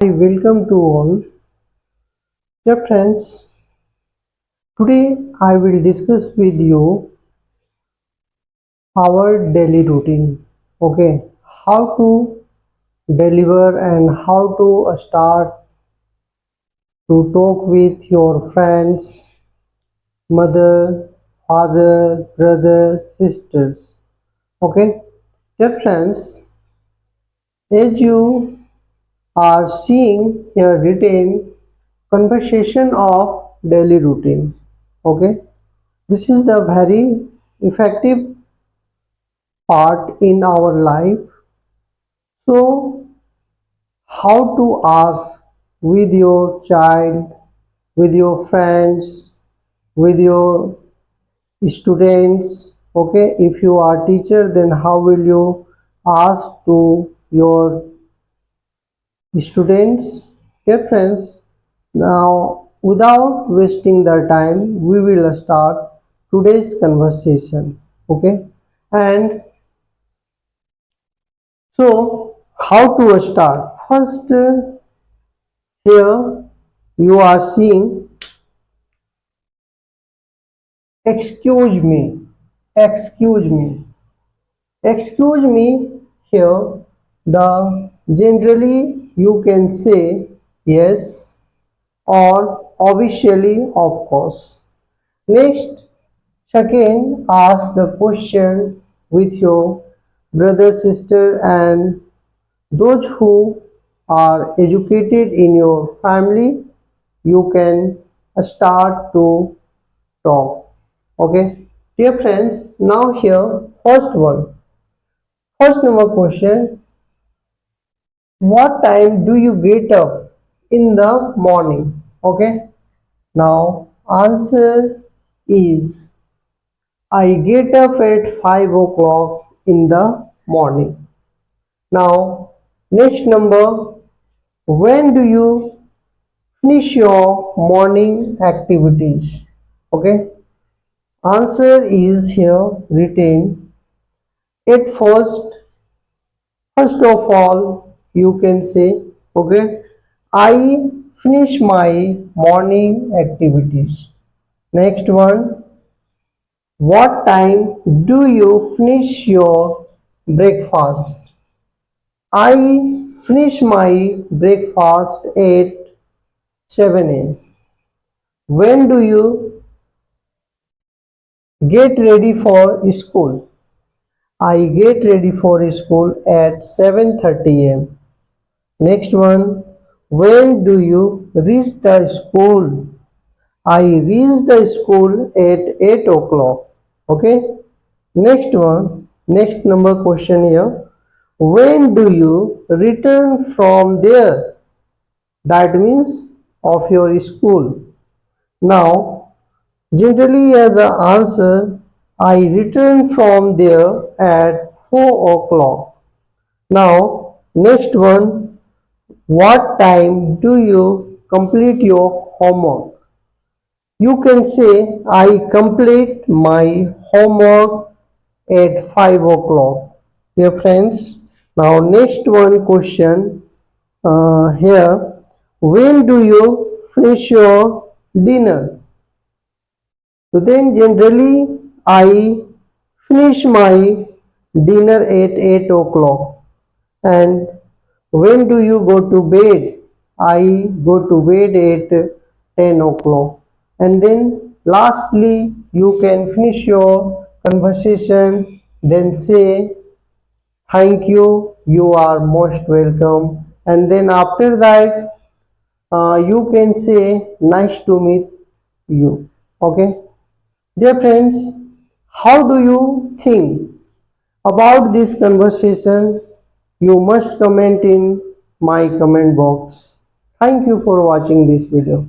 Hi, welcome to all. Dear friends, today I will discuss with you our daily routine. Okay, how to deliver and how to start to talk with your friends, mother, father, brother, sisters. Okay, dear friends, as you are seeing here written conversation of daily routine. Okay, this is the very effective part in our life. So, how to ask with your child, with your friends, with your students? Okay, if you are teacher, then how will you ask to your students? Dear friends, now without wasting the time, we will start today's conversation. Okay, and so, how to start? First, here you are seeing, excuse me, excuse me, excuse me. Here, the generally you can say yes or officially, of course. Next, second, ask the question with your brother, sister, and those who are educated in your family. You can start to talk. Okay, dear friends, now here first one, first number question: what time do you get up in the morning? Okay, now answer is I get up at 5 o'clock in the morning. Now next number, when do you finish your morning activities? Okay, answer is here written at first of all, you can say, okay, I finish my morning activities. Next one, what time do you finish your breakfast? I finish my breakfast at 7 a.m. When do you get ready for school? I get ready for school at 7:30 a.m. Next one, when do you reach the school? I reach the school at 8 o'clock. Okay. Next one, next number question here. When do you return from there? That means of your school. Now, generally as the answer, I return from there at 4 o'clock. Now, next one, what time do you complete your homework? You can say, I complete my homework at 5 o'clock. Dear friends, now next one question here. When do you finish your dinner? So then generally I finish my dinner at 8 o'clock. And when do you go to bed? I go to bed at 10 o'clock. And then lastly, you can finish your conversation, then say, thank you, you are most welcome. And then after that, you can say, nice to meet you. Okay. Dear friends, how do you think about this conversation? You must comment in my comment box. Thank you for watching this video.